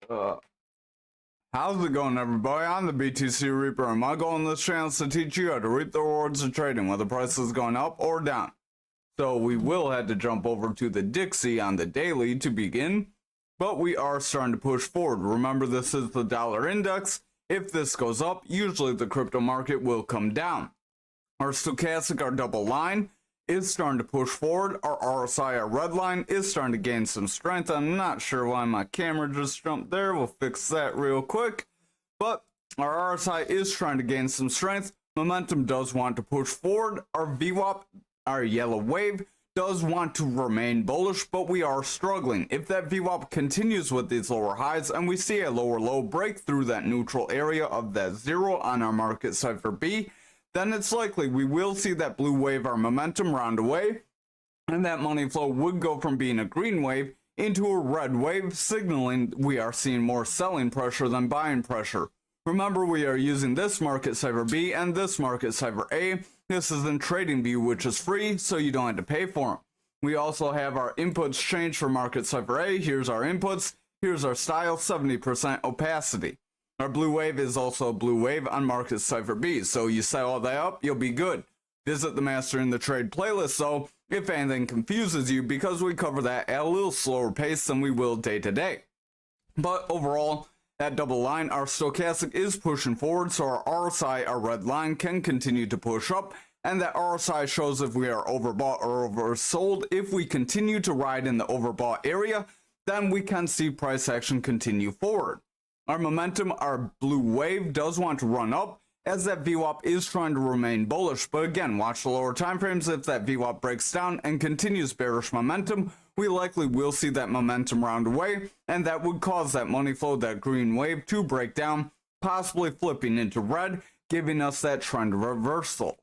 Uh, how's it going, everybody? I'm the BTC Reaper, and my goal on this channel is to teach you how to reap the rewards of trading, whether price is going up or down. So we will have to jump over to the Dixie on the daily to begin, but we are starting to push forward. Remember, this is the dollar index. If this goes up, usually the crypto market will come down. Our stochastic, our double line, is starting to push forward. Our RSI, our red line, is starting to gain some strength. I'm not sure why my camera just jumped there. We'll fix that real quick. But our RSI is trying to gain some strength. Momentum does want to push forward. Our VWAP, our yellow wave, does want to remain bullish, but we are struggling. If that VWAP continues with these lower highs and we see a lower low break through that neutral area of that 0 on our market cipher B, then it's likely we will see that blue wave, our momentum, round away, and that money flow would go from being a green wave into a red wave, signaling we are seeing more selling pressure than buying pressure. Remember, we are using this market cipher B and this market cipher A. This is in TradingView, which is free, so you don't have to pay for them. We also have our inputs changed for market cipher A. Here's our inputs. Here's our style, 70% opacity. Our blue wave is also a blue wave on market cipher B, so you set all that up, you'll be good. Visit the Mastering the Trade playlist though, if anything confuses you, because we cover that at a little slower pace than we will day to day. But overall, that double line, our stochastic is pushing forward, so our RSI, our red line, can continue to push up, and that RSI shows if we are overbought or oversold. If we continue to ride in the overbought area, then we can see price action continue forward. Our momentum, our blue wave, does want to run up as that VWAP is trying to remain bullish. But again, watch the lower time frames. If that VWAP breaks down and continues bearish momentum, we likely will see that momentum round away, and that would cause that money flow, that green wave, to break down, possibly flipping into red, giving us that trend reversal.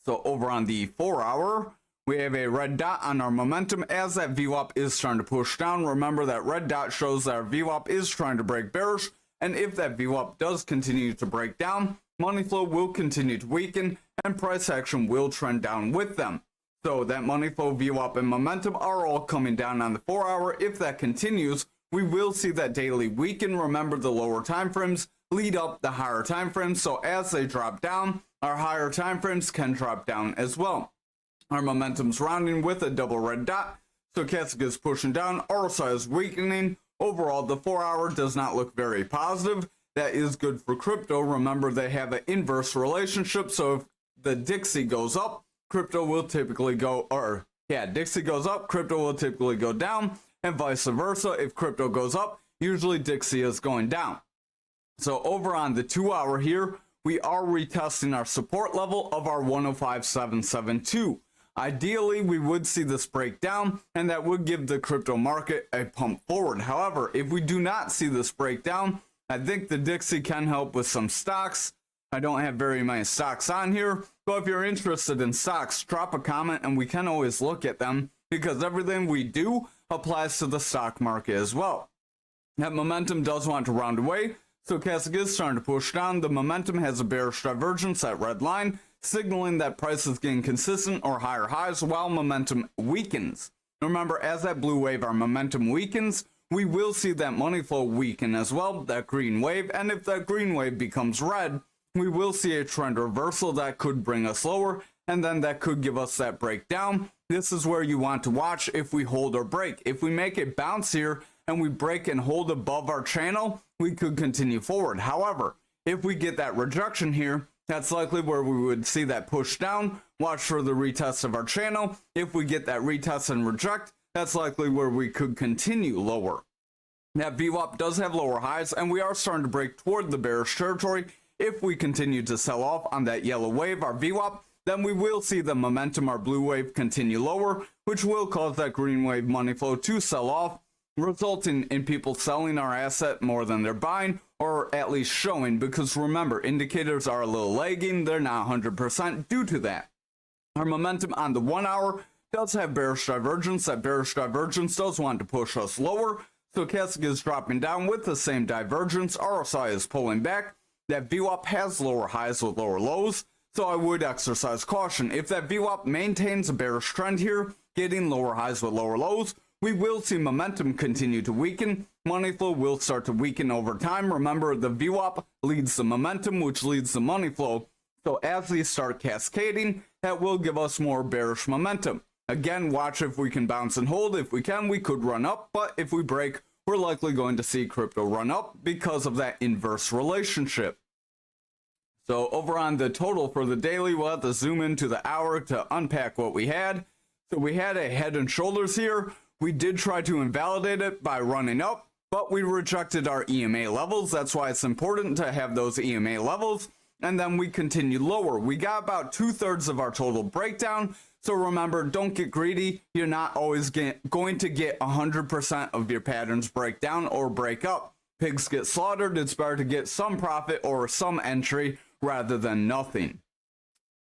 So over on the 4-hour, we have a red dot on our momentum as that VWAP is trying to push down. Remember, that red dot shows that our VWAP is trying to break bearish, and if that VWAP does continue to break down, money flow will continue to weaken and price action will trend down with them. So that money flow, VWAP, and momentum are all coming down on the 4-hour. If that continues, we will see that daily weaken. Remember, the lower time frames lead up the higher time frames, so as they drop down, our higher time frames can drop down as well. Our momentum's rounding with a double red dot. Stochastic is pushing down. RSI is weakening. Overall, the 4-hour does not look very positive. That is good for crypto. Remember, they have an inverse relationship. So if the Dixie goes up, crypto will typically go, Dixie goes up, crypto will typically go down, and vice versa. If crypto goes up, usually Dixie is going down. So over on the 2-hour here, we are retesting our support level of our 105.772. Ideally, we would see this break down, and that would give the crypto market a pump forward. However, if we do not see this breakdown, I think the Dixie can help with some stocks. I don't have very many stocks on here, but if you're interested in stocks, drop a comment and we can always look at them, because everything we do applies to the stock market as well. That momentum does want to round away. Stochastic is starting to push down. The momentum has a bearish divergence at red line, signaling that price is getting consistent or higher highs while momentum weakens. Remember, as that blue wave, our momentum weakens, we will see that money flow weaken as well, that green wave, and if that green wave becomes red, we will see a trend reversal that could bring us lower, and then that could give us that breakdown. This is where you want to watch if we hold or break. If we make a bounce here and we break and hold above our channel, we could continue forward. However, if we get that rejection here, that's likely where we would see that push down. Watch for the retest of our channel. If we get that retest and reject, that's likely where we could continue lower. That VWAP does have lower highs, and we are starting to break toward the bearish territory. If we continue to sell off on that yellow wave, our VWAP, then we will see the momentum, our blue wave, continue lower, which will cause that green wave money flow to sell off, resulting in people selling our asset more than they're buying, or at least showing, because remember, indicators are a little lagging. They're not 100% due to that. Our momentum on the 1-hour does have bearish divergence. That bearish divergence does want to push us lower. Stochastic is dropping down with the same divergence. RSI is pulling back. That VWAP has lower highs with lower lows, so I would exercise caution. If that VWAP maintains a bearish trend here, getting lower highs with lower lows, we will see momentum continue to weaken. Money flow will start to weaken over time. Remember, the VWAP leads the momentum, which leads the money flow. So as these start cascading, that will give us more bearish momentum. Again, watch if we can bounce and hold. If we can, we could run up, but if we break, we're likely going to see crypto run up because of that inverse relationship. So over on the total for the daily, we'll have to zoom into the hour to unpack what we had. So we had a head and shoulders here. We did try to invalidate it by running up, but we rejected our EMA levels. That's why it's important to have those EMA levels. And then we continued lower. We got about 2/3 of our total breakdown. So remember, don't get greedy. You're not always going to get 100% of your patterns break down or break up. Pigs get slaughtered. It's better to get some profit or some entry rather than nothing.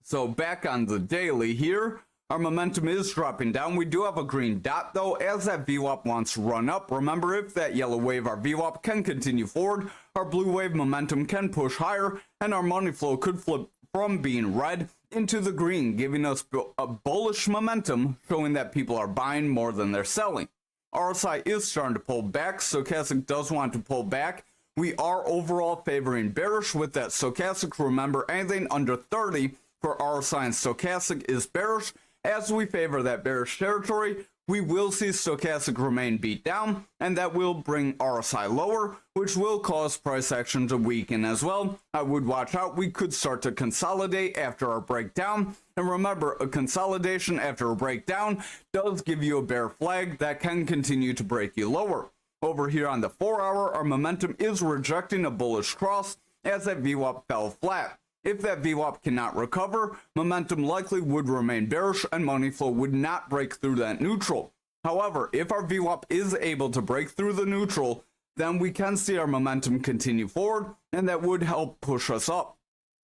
So back on the daily here, our momentum is dropping down. We do have a green dot though, as that VWAP wants to run up. Remember, if that yellow wave, our VWAP, can continue forward, our blue wave momentum can push higher, and our money flow could flip from being red into the green, giving us a bullish momentum, showing that people are buying more than they're selling. RSI is starting to pull back. Stochastic does want to pull back. We are overall favoring bearish with that stochastic. Remember, anything under 30 for RSI and stochastic is bearish. As we favor that bearish territory, we will see stochastic remain beat down, and that will bring RSI lower, which will cause price action to weaken as well. I would watch out. We could start to consolidate after our breakdown. And remember, a consolidation after a breakdown does give you a bear flag that can continue to break you lower. Over here on the 4-hour, our momentum is rejecting a bullish cross as that VWAP fell flat. If that VWAP cannot recover, momentum likely would remain bearish and money flow would not break through that neutral. However, if our VWAP is able to break through the neutral, then we can see our momentum continue forward, and that would help push us up.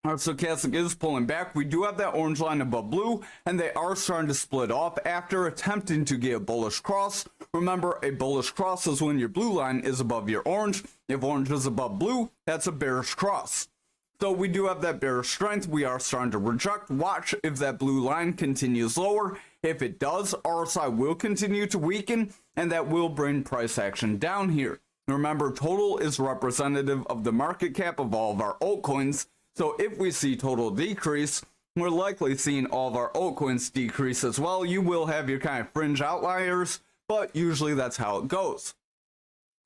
Our stochastic is pulling back. We do have that orange line above blue, and they are starting to split off after attempting to get a bullish cross. Remember, a bullish cross is when your blue line is above your orange. If orange is above blue, that's a bearish cross. So we do have that bearish strength. We are starting to reject. Watch if that blue line continues lower. If it does, RSI will continue to weaken, and that will bring price action down here. Remember, total is representative of the market cap of all of our altcoins. So if we see total decrease, we're likely seeing all of our altcoins decrease as well. You will have your kind of fringe outliers, but usually that's how it goes.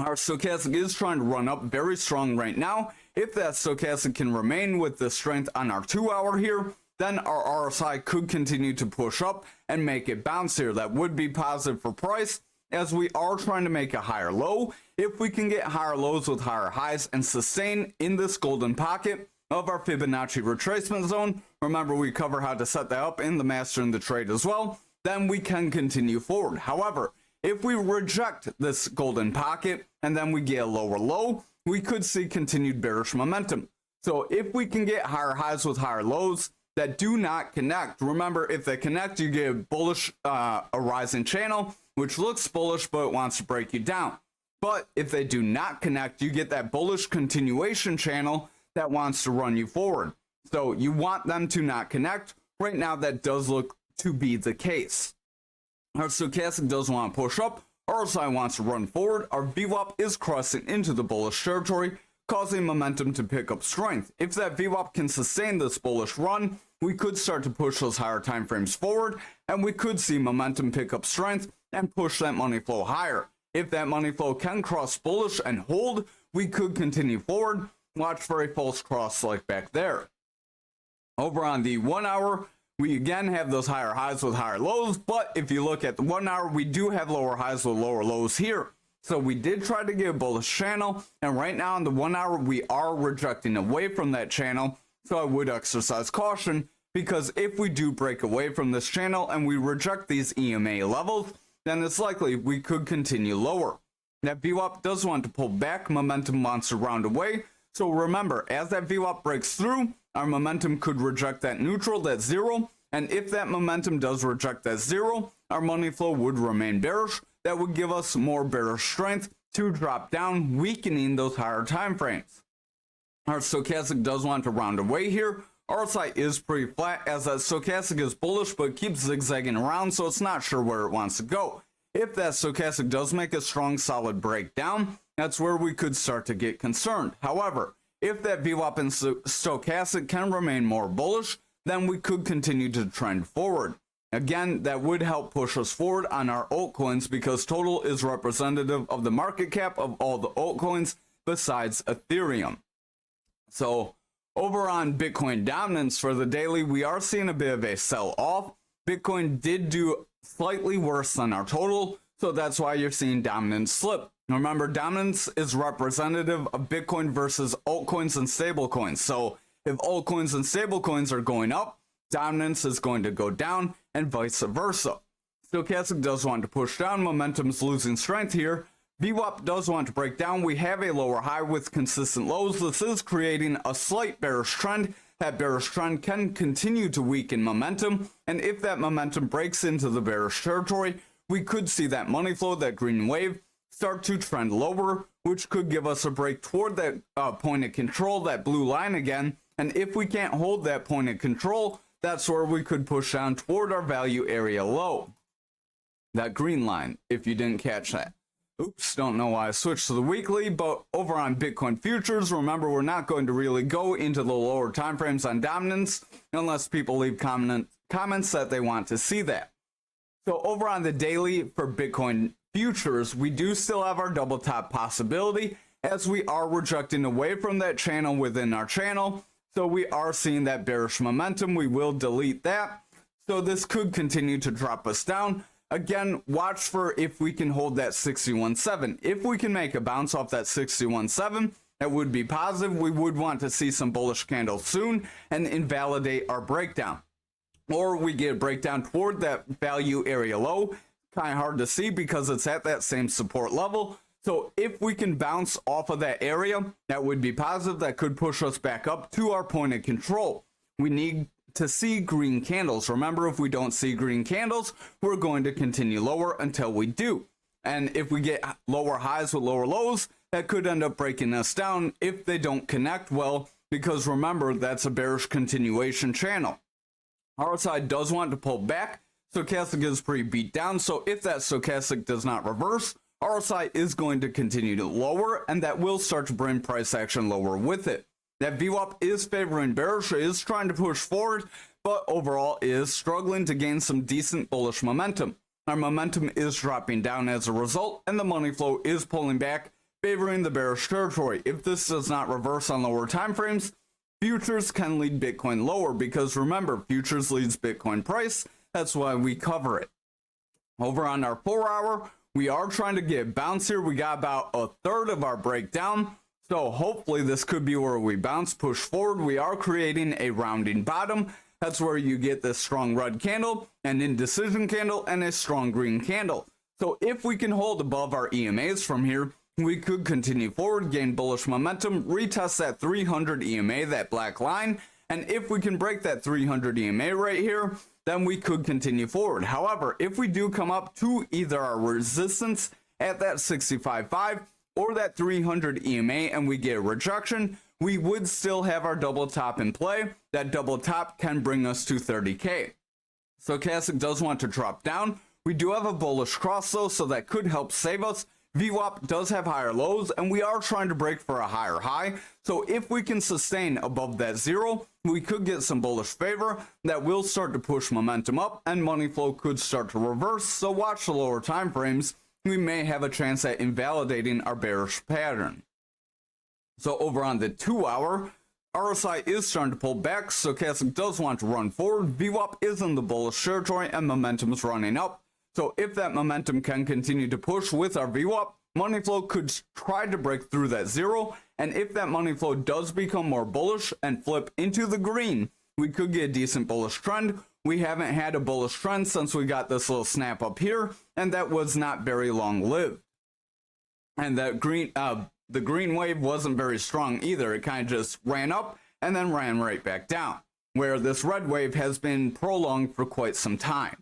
Our stochastic is trying to run up very strong right now. If that stochastic can remain with the strength on our 2-hour here, then our RSI could continue to push up and make it bounce here. That would be positive for price, as we are trying to make a higher low. If we can get higher lows with higher highs and sustain in this golden pocket of our Fibonacci retracement zone, remember we cover how to set that up in the Mastering the Trade as well, then we can continue forward. However, if we reject this golden pocket and then we get a lower low, we could see continued bearish momentum. So if we can get higher highs with higher lows that do not connect, remember, if they connect, you get a bullish, a rising channel, which looks bullish, but it wants to break you down. But if they do not connect, you get that bullish continuation channel that wants to run you forward. So you want them to not connect. Right now, that does look to be the case. Our stochastic does want to push up. RSI wants to run forward. Our VWAP is crossing into the bullish territory, causing momentum to pick up strength. If that VWAP can sustain this bullish run, we could start to push those higher time frames forward, and we could see momentum pick up strength and push that money flow higher. If that money flow can cross bullish and hold, we could continue forward. Watch for a false cross like back there. Over on the 1-hour, we again have those higher highs with higher lows, but if you look at the 1-hour, we do have lower highs with lower lows here. So we did try to get a bullish channel, and right now on the 1-hour, we are rejecting away from that channel. So I would exercise caution, because if we do break away from this channel and we reject these EMA levels, then it's likely we could continue lower. That VWAP does want to pull back, momentum wants to round away. So remember, as that VWAP breaks through, our momentum could reject that neutral, that zero, and if that momentum does reject that zero, our money flow would remain bearish. That would give us more bearish strength to drop down, weakening those higher time frames. Our stochastic does want to round away here. RSI is pretty flat, as that stochastic is bullish but keeps zigzagging around, so it's not sure where it wants to go. If that stochastic does make a strong solid breakdown, that's where we could start to get concerned. However, if that VWAP and stochastic can remain more bullish, then we could continue to trend forward. Again, that would help push us forward on our altcoins because total is representative of the market cap of all the altcoins besides Ethereum. So over on Bitcoin dominance for the daily, we are seeing a bit of a sell-off. Bitcoin did do slightly worse than our total, so that's why you're seeing dominance slip. Remember, dominance is representative of Bitcoin versus altcoins and stablecoins. So if altcoins and stablecoins are going up, dominance is going to go down and vice versa. Stochastic does want to push down, momentum's losing strength here. VWAP does want to break down. We have a lower high with consistent lows. This is creating a slight bearish trend. That bearish trend can continue to weaken momentum, and if that momentum breaks into the bearish territory, we could see that money flow, that green wave, start to trend lower, which could give us a break toward that point of control, that blue line again. And if we can't hold that point of control, that's where we could push down toward our value area low. That green line, if you didn't catch that. Oops, don't know why I switched to the weekly, but over on Bitcoin futures, remember we're not going to really go into the lower time frames on dominance unless people leave comments that they want to see that. So over on the daily for Bitcoin futures, we do still have our double top possibility as we are rejecting away from that channel within our channel. So we are seeing that bearish momentum. We will delete that. So this could continue to drop us down. Again, watch for if we can hold that 61.7. If we can make a bounce off that 61.7, that would be positive. We would want to see some bullish candles soon and invalidate our breakdown. Or we get a breakdown toward that value area low. Kind of hard to see because it's at that same support level. So if we can bounce off of that area, that would be positive. That could push us back up to our point of control. We need to see green candles. Remember, if we don't see green candles, we're going to continue lower until we do. And if we get lower highs with lower lows, that could end up breaking us down if they don't connect well, because remember, that's a bearish continuation channel. RSI does want to pull back. Stochastic is pretty beat down, so if that stochastic does not reverse, RSI is going to continue to lower, and that will start to bring price action lower with it. That VWAP is favoring bearish, is trying to push forward, but overall is struggling to gain some decent bullish momentum. Our momentum is dropping down as a result, and the money flow is pulling back, favoring the bearish territory. If this does not reverse on lower time frames, futures can lead Bitcoin lower, because remember, futures leads Bitcoin price. That's why we cover it. Over on our 4 hour, we are trying to get a bounce here. We got about a third of our breakdown. So hopefully this could be where we bounce, push forward. We are creating a rounding bottom. That's where you get this strong red candle, an indecision candle, and a strong green candle. So if we can hold above our EMAs from here, we could continue forward, gain bullish momentum, retest that 300 EMA, that black line. And if we can break that 300 EMA right here, then we could continue forward. However, if we do come up to either our resistance at that 65.5 or that 300 EMA and we get a rejection, we would still have our double top in play. That double top can bring us to 30K. Stochastic does want to drop down. We do have a bullish cross though, so that could help save us. VWAP does have higher lows, and we are trying to break for a higher high. So if we can sustain above that zero, we could get some bullish favor that will start to push momentum up, and money flow could start to reverse. So watch the lower time frames. We may have a chance at invalidating our bearish pattern. So over on the 2 hour, RSI is starting to pull back. Stochastic does want to run forward. VWAP is in the bullish territory, and momentum is running up. So if that momentum can continue to push with our VWAP, money flow could try to break through that zero. And if that money flow does become more bullish and flip into the green, we could get a decent bullish trend. We haven't had a bullish trend since we got this little snap up here, and that was not very long lived. And that the green wave wasn't very strong either. It kind of just ran up and then ran right back down, where this red wave has been prolonged for quite some time.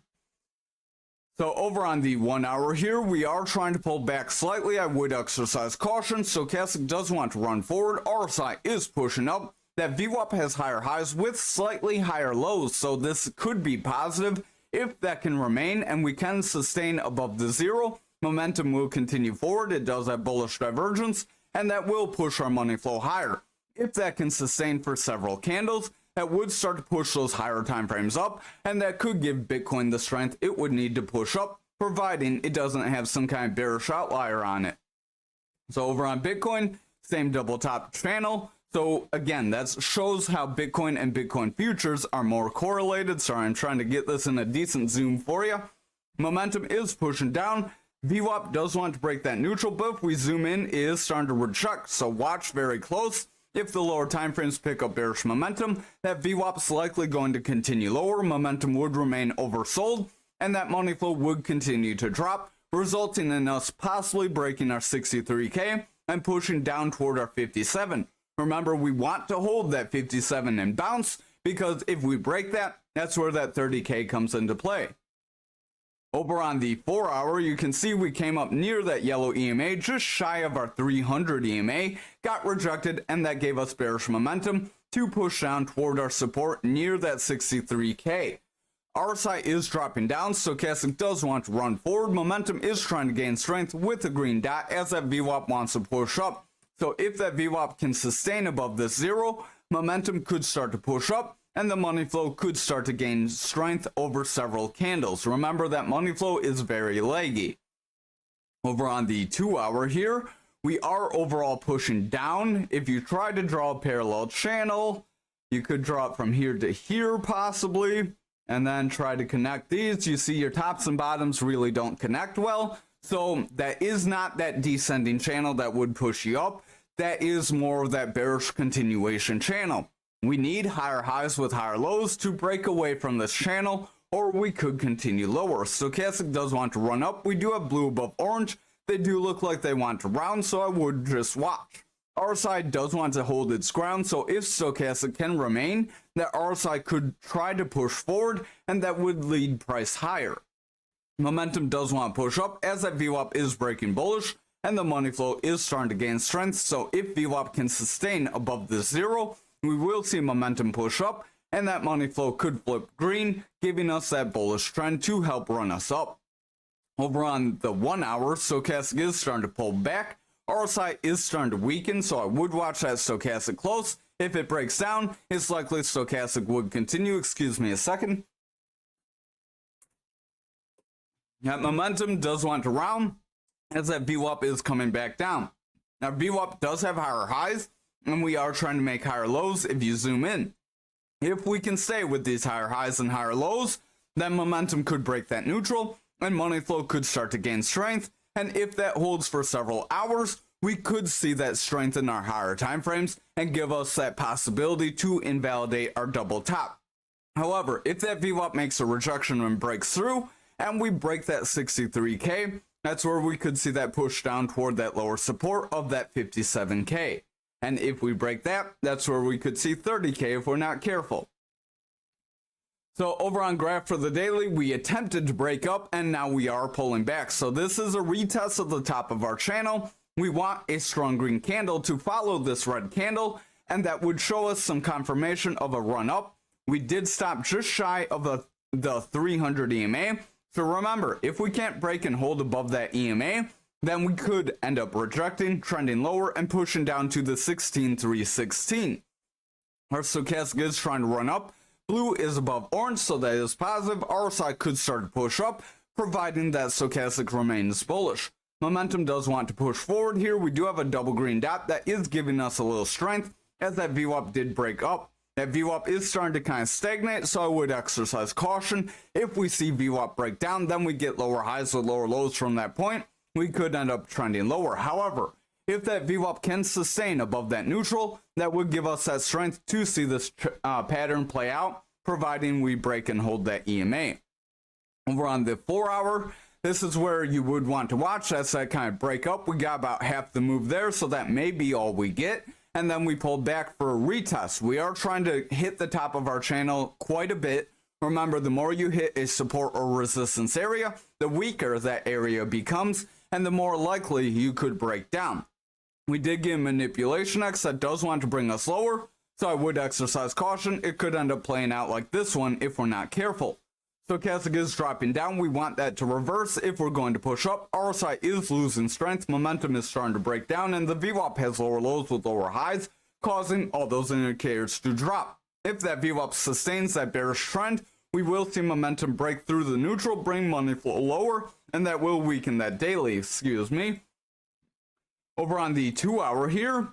So over on the 1 hour here, we are trying to pull back slightly. I would exercise caution. Stochastic does want to run forward. RSI is pushing up. That VWAP has higher highs with slightly higher lows, so this could be positive If that can remain and we can sustain above the zero, momentum will continue forward. It does have bullish divergence, and that will push our money flow higher. If that can sustain for several candles, that would start to push those higher time frames up, and that could give Bitcoin the strength it would need to push up, providing it doesn't have some kind of bearish outlier on it. So over on Bitcoin, same double top channel. So again, that shows how Bitcoin and Bitcoin futures are more correlated. Sorry, I'm trying to get this in a decent zoom for you. Momentum is pushing down. VWAP does want to break that neutral, but if we zoom in, it is starting to reject. So watch very close. If the lower time frames pick up bearish momentum, that VWAP is likely going to continue lower. Momentum would remain oversold, and that money flow would continue to drop, resulting in us possibly breaking our 63K and pushing down toward our 57. Remember, we want to hold that 57 and bounce, because if we break that, that's where that 30K comes into play. Over on the 4 hour, you can see we came up near that yellow EMA, just shy of our 300 EMA, got rejected, and that gave us bearish momentum to push down toward our support near that 63K. RSI is dropping down, stochastic does want to run forward. Momentum is trying to gain strength with a green dot as that VWAP wants to push up. So if that VWAP can sustain above this zero, momentum could start to push up, and the money flow could start to gain strength over several candles. Remember that money flow is very laggy. Over on the 2 hour here, we are overall pushing down. If you try to draw a parallel channel, you could draw it from here to here possibly, and then try to connect these. You see your tops and bottoms really don't connect well. So that is not that descending channel that would push you up. That is more of that bearish continuation channel. We need higher highs with higher lows to break away from this channel, or we could continue lower. Stochastic does want to run up. We do have blue above orange. They do look like they want to round, so I would just watch. RSI does want to hold its ground, so if stochastic can remain, that RSI could try to push forward, and that would lead price higher. Momentum does want to push up as that VWAP is breaking bullish, and the money flow is starting to gain strength. So if VWAP can sustain above this zero, we will see momentum push up, and that money flow could flip green, giving us that bullish trend to help run us up. Over on the 1 hour, stochastic is starting to pull back. RSI is starting to weaken, so I would watch that stochastic close. If it breaks down, it's likely stochastic would continue. Excuse me a second. That momentum does want to round as that VWAP is coming back down. Now VWAP does have higher highs, and we are trying to make higher lows if you zoom in. If we can stay with these higher highs and higher lows, then momentum could break that neutral, and money flow could start to gain strength. And if that holds for several hours, we could see that strength in our higher time frames and give us that possibility to invalidate our double top. However, if that VWAP makes a rejection and breaks through, and we break that 63K, that's where we could see that push down toward that lower support of that 57K. And if we break that, that's where we could see 30K if we're not careful. So over on graph for the daily, we attempted to break up, and now we are pulling back. So this is a retest of the top of our channel. We want a strong green candle to follow this red candle, and that would show us some confirmation of a run up. We did stop just shy of the 300 EMA. So remember, if we can't break and hold above that EMA, then we could end up rejecting, trending lower, and pushing down to the 16,316. Our stochastic is trying to run up. Blue is above orange, so that is positive. RSI could start to push up, providing that stochastic remains bullish. Momentum does want to push forward here. We do have a double green dot that is giving us a little strength, as that VWAP did break up. That VWAP is starting to kind of stagnate, so I would exercise caution. If we see VWAP break down, then we get lower highs with lower lows from that point. We could end up trending lower. However, if that VWAP can sustain above that neutral, that would give us that strength to see this pattern play out, providing we break and hold that EMA. Over on the 4 hour, this is where you would want to watch. That's that kind of break up. We got about half the move there, so that may be all we get. And then we pulled back for a retest. We are trying to hit the top of our channel quite a bit. Remember, the more you hit a support or resistance area, the weaker that area becomes, and the more likely you could break down. We did get manipulation X that does want to bring us lower, so I would exercise caution. It could end up playing out like this one if we're not careful. Stochastic is dropping down. We want that to reverse if we're going to push up. RSI is losing strength. Momentum is starting to break down, and the VWAP has lower lows with lower highs, causing all those indicators to drop. If that VWAP sustains that bearish trend, we will see momentum break through the neutral, bring money flow lower, and that will weaken that daily. Over on the 2 hour here,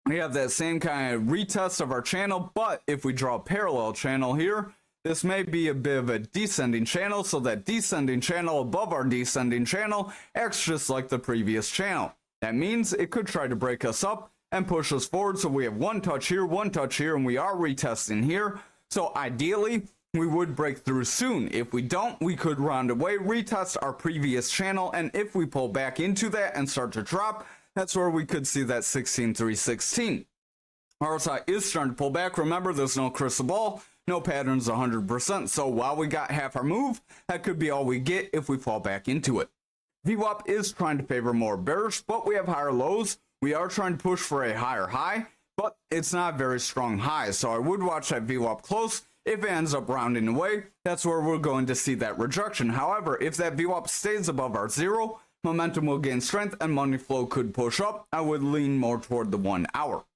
we have that same kind of retest of our channel, but if we draw a parallel channel here, this may be a bit of a descending channel, so that descending channel above our descending channel acts just like the previous channel. That means it could try to break us up and push us forward, so we have one touch here, and we are retesting here. So ideally, we would break through soon. If we don't, we could round away, retest our previous channel, and if we pull back into that and start to drop, that's where we could see that 16,316. RSI is starting to pull back. Remember, there's no crystal ball, no patterns 100%, so while we got half our move, that could be all we get if we fall back into it. VWAP is trying to favor more bearish, but we have higher lows. We are trying to push for a higher high, but it's not a very strong high, so I would watch that VWAP close. If it ends up rounding away, that's where we're going to see that rejection. However, if that VWAP stays above our zero, momentum will gain strength and money flow could push up. I would lean more toward the 1 hour.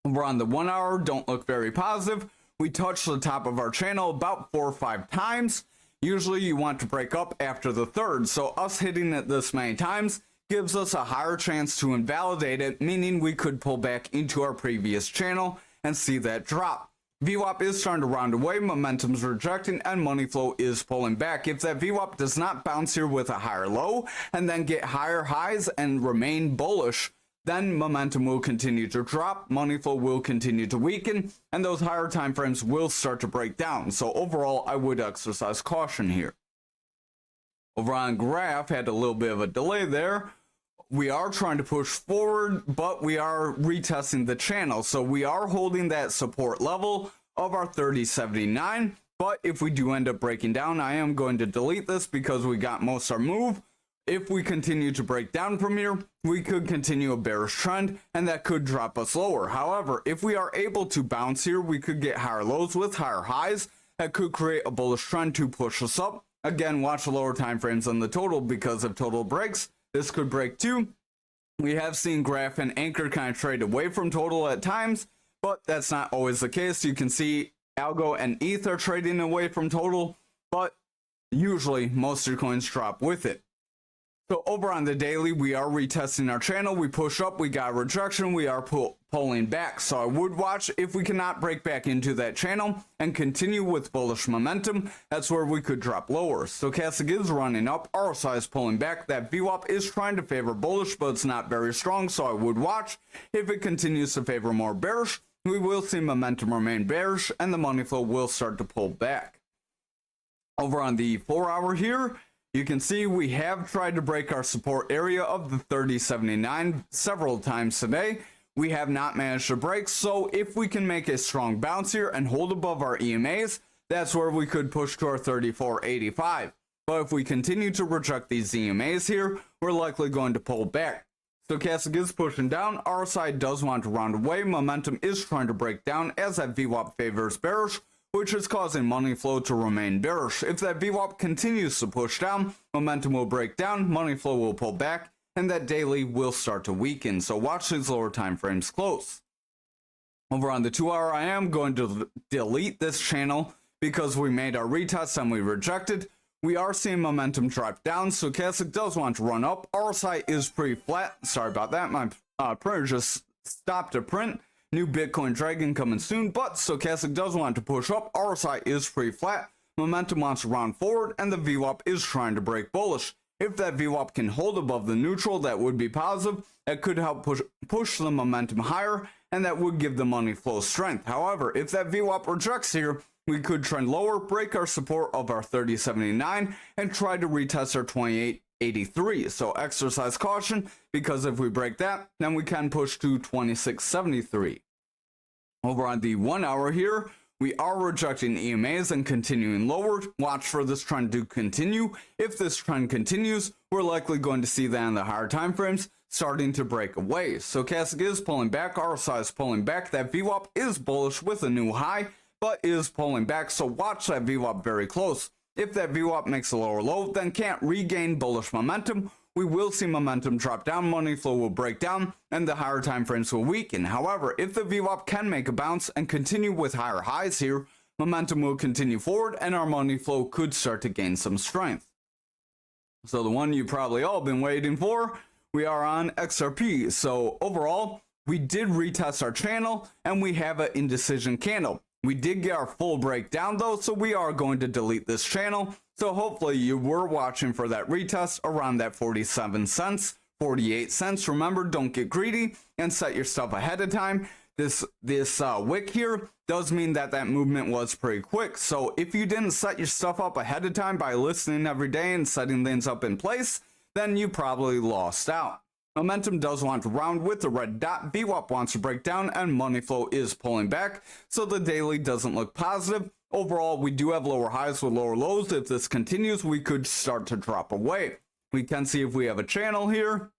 Over on the 1 hour, don't look very positive. We touched the top of our channel about 4 or 5 times. Usually you want to break up after the third, so us hitting it this many times gives us a higher chance to invalidate it, meaning we could pull back into our previous channel and see that drop. VWAP is starting to round away, momentum's rejecting, and money flow is pulling back. If that VWAP does not bounce here with a higher low and then get higher highs and remain bullish, then momentum will continue to drop, money flow will continue to weaken, and those higher time frames will start to break down. So overall, I would exercise caution here. Over on graph, had a little bit of a delay there. We are trying to push forward, but we are retesting the channel. So we are holding that support level of our 3079. But if we do end up breaking down, I am going to delete this because we got most of our move. If we continue to break down from here, we could continue a bearish trend, and that could drop us lower. However, if we are able to bounce here, we could get higher lows with higher highs. That could create a bullish trend to push us up. Again, watch the lower time frames on the total, because if total breaks, this could break too. We have seen Graph and Ankr kind of trade away from total at times, but that's not always the case. You can see ALGO and ETH are trading away from total, but usually most of your coins drop with it. So over on the daily, we are retesting our channel. We push up, we got rejection, we are pulling back. So I would watch if we cannot break back into that channel and continue with bullish momentum. That's where we could drop lower. Stochastic is running up, RSI is pulling back. That VWAP is trying to favor bullish, but it's not very strong. So I would watch. If it continues to favor more bearish, we will see momentum remain bearish and the money flow will start to pull back. Over on the 4 hour here, you can see we have tried to break our support area of the 3079 several times today. We have not managed to break, so if we can make a strong bounce here and hold above our EMAs, that's where we could push to our 3485. But if we continue to reject these EMAs here, we're likely going to pull back. Stochastic is pushing down, RSI does want to round away, momentum is trying to break down as that VWAP favors bearish, which is causing money flow to remain bearish. If that VWAP continues to push down, momentum will break down, money flow will pull back, and that daily will start to weaken. So watch these lower time frames close. Over on the 2 hour, I am going to delete this channel because we made our retest and we rejected. We are seeing momentum drop down. Stochastic does want to run up. RSI is pretty flat. Sorry about that. My printer just stopped to print. New Bitcoin Dragon coming soon, but Stochastic does want to push up. RSI is pretty flat. Momentum wants to round forward, and the VWAP is trying to break bullish. If that VWAP can hold above the neutral, that would be positive. That could help push the momentum higher, and that would give the money flow strength. However, if that VWAP rejects here, we could trend lower, break our support of our 3079, and try to retest our 2883. So exercise caution, because if we break that, then we can push to 2673. Over on the 1 hour here, we are rejecting EMAs and continuing lower. Watch for this trend to continue. If this trend continues, we're likely going to see that in the higher time frames starting to break away. Stochastic is pulling back, RSI is pulling back. That VWAP is bullish with a new high, but is pulling back, so watch that VWAP very close. if that VWAP makes a lower low, then can't regain bullish momentum, we will see momentum drop down, money flow will break down, and the higher time frames will weaken. However, if the VWAP can make a bounce and continue with higher highs here, momentum will continue forward and our money flow could start to gain some strength. So the one you've probably all been waiting for, we are on XRP. So overall, we did retest our channel and we have an indecision candle. We did get our full breakdown though, so we are going to delete this channel. So hopefully you were watching for that retest around that 47 cents, 48 cents. Remember, don't get greedy and set your stuff ahead of time. This wick here does mean that that movement was pretty quick. So if you didn't set your stuff up ahead of time by listening every day and setting things up in place, then you probably lost out. Momentum does want to round with the red dot, VWAP wants to break down, and money flow is pulling back, so the daily doesn't look positive. Overall, we do have lower highs with lower lows. If this continues, we could start to drop away. We can see if we have a channel here.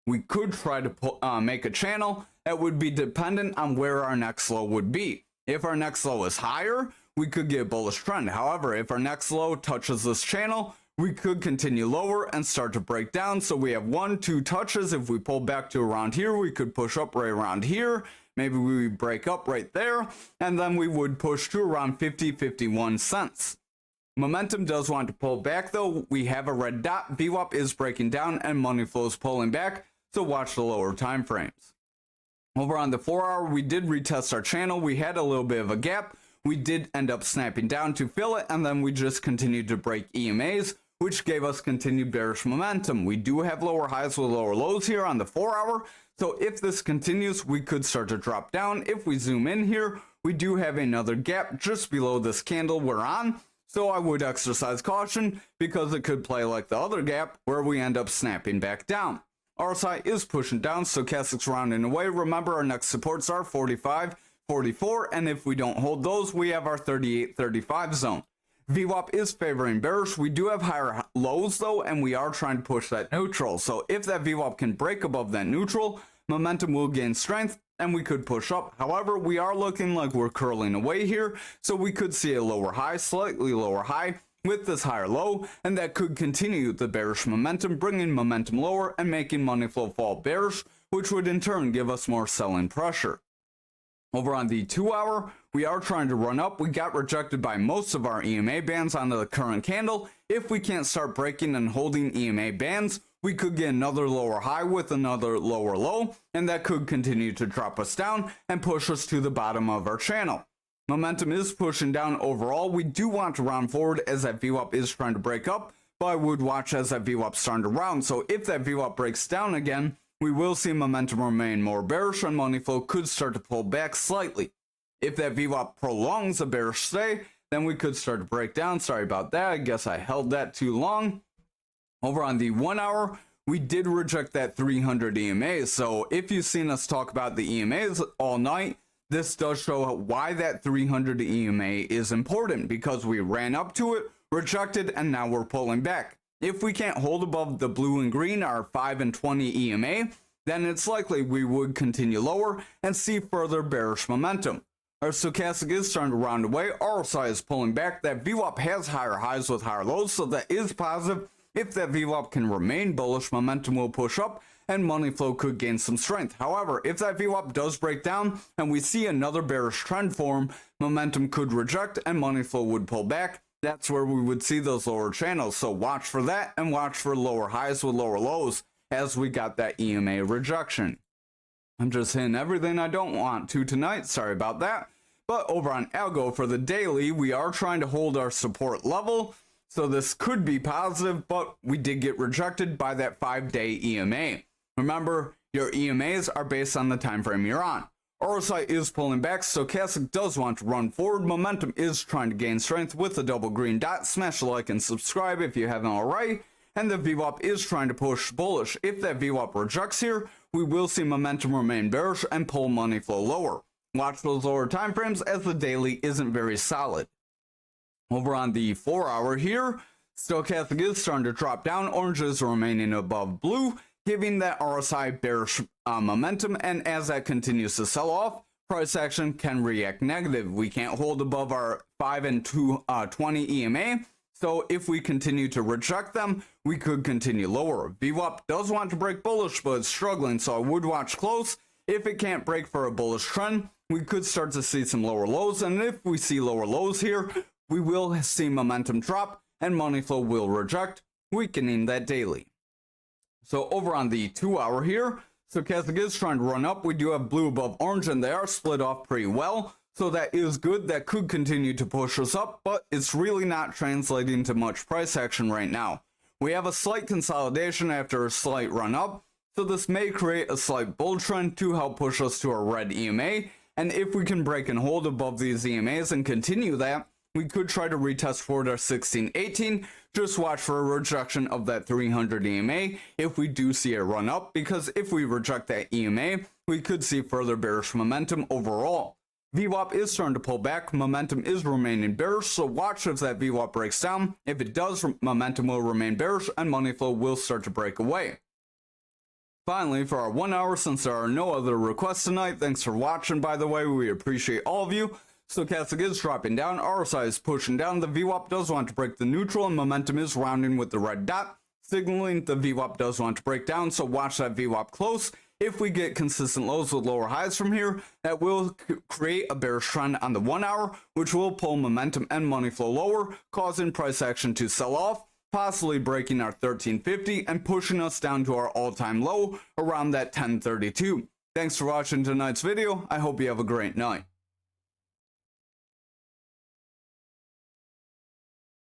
We could try to make a channel. That would be dependent on where our next low would be. If our next low is higher, we could get a bullish trend. However, if our next low touches this channel, we could continue lower and start to break down. So we have 1-2 touches. If we pull back to around here, we could push up right around here. Maybe we break up right there, and then we would push to around 50-51 cents. Momentum does want to pull back though. We have a red dot, VWAP is breaking down, and money flow is pulling back. So watch the lower time frames. Over on the 4-hour, we did retest our channel. We had a little bit of a gap. We did end up snapping down to fill it, and then we just continued to break EMAs, which gave us continued bearish momentum. We do have lower highs with lower lows here on the 4-hour, so if this continues, we could start to drop down. If we zoom in here, we do have another gap just below this candle we're on, so I would exercise caution because it could play like the other gap where we end up snapping back down. RSI is pushing down, stochastics rounding away. Remember, our next supports are 45, 44, and if we don't hold those, we have our 38, 35 zone. VWAP is favoring bearish. We do have higher lows though, and we are trying to push that neutral. So if that VWAP can break above that neutral, momentum will gain strength and we could push up. However, we are looking like we're curling away here, so we could see a lower high, slightly lower high with this higher low, and that could continue the bearish momentum, bringing momentum lower and making money flow fall bearish, which would in turn give us more selling pressure. Over on the 2-hour, we are trying to run up. We got rejected by most of our EMA bands on the current candle. If we can't start breaking and holding EMA bands, we could get another lower high with another lower low, and that could continue to drop us down and push us to the bottom of our channel. Momentum is pushing down overall. We do want to round forward as that VWAP is trying to break up, but I would watch as that VWAP starting to round. So if that VWAP breaks down again, we will see momentum remain more bearish and money flow could start to pull back slightly. If that VWAP prolongs a bearish stay, then we could start to break down. Sorry about that. I guess I held that too long. Over on the 1-hour, we did reject that 300 EMA. So if you've seen us talk about the EMAs all night, this does show why that 300 EMA is important, because we ran up to it, rejected, and now we're pulling back. If we can't hold above the blue and green, our 5 and 20 EMA, then it's likely we would continue lower and see further bearish momentum. Our stochastic is starting to round away, RSI is pulling back, that VWAP has higher highs with higher lows, so that is positive. If that VWAP can remain bullish, momentum will push up and money flow could gain some strength. However, if that VWAP does break down and we see another bearish trend form, momentum could reject and money flow would pull back. That's where we would see those lower channels. So watch for that and watch for lower highs with lower lows as we got that EMA rejection. I'm just hitting everything I don't want to tonight. Sorry about that. But over on ALGO for the daily, we are trying to hold our support level. So this could be positive, but we did get rejected by that 5-day EMA. Remember, your EMAs are based on the time frame you're on. RSI is pulling back, stochastic does want to run forward, momentum is trying to gain strength with the double green dot. Smash the like and subscribe if you haven't already. And the VWAP is trying to push bullish. If that VWAP rejects here, we will see momentum remain bearish and pull money flow lower. Watch those lower time frames as the daily isn't very solid. Over on the 4-hour here, stochastic is starting to drop down, orange is remaining above blue, giving that RSI bearish momentum, and as that continues to sell off, price action can react negative. We can't hold above our 5 and 20 EMA, So if we continue to reject them, we could continue lower. VWAP does want to break bullish, but it's struggling, so I would watch close. If it can't break for a bullish trend, we could start to see some lower lows, and if we see lower lows here, we will see momentum drop and money flow will reject, weakening that daily. So over on the 2 hour here, stochastic is trying to run up. We do have blue above orange and they are split off pretty well. So that is good. That could continue to push us up, but it's really not translating to much price action right now. We have a slight consolidation after a slight run up. So this may create a slight bull trend to help push us to a red EMA. And if we can break and hold above these EMAs and continue that, we could try to retest forward our 1618. Just watch for a rejection of that 300 EMA if we do see a run up, because if we reject that EMA, we could see further bearish momentum overall. VWAP is starting to pull back, momentum is remaining bearish, so watch if that VWAP breaks down. If it does, momentum will remain bearish and money flow will start to break away. Finally, for our 1 hour, since there are no other requests tonight, thanks for watching by the way, we appreciate all of you. Stochastic is dropping down, RSI is pushing down, the VWAP does want to break the neutral, and momentum is rounding with the red dot, signaling the VWAP does want to break down, so watch that VWAP close. If we get consistent lows with lower highs from here, that will create a bearish trend on the 1 hour, which will pull momentum and money flow lower, causing price action to sell off, possibly breaking our 1350 and pushing us down to our all-time low around that 1032. Thanks for watching tonight's video. I hope you have a great night.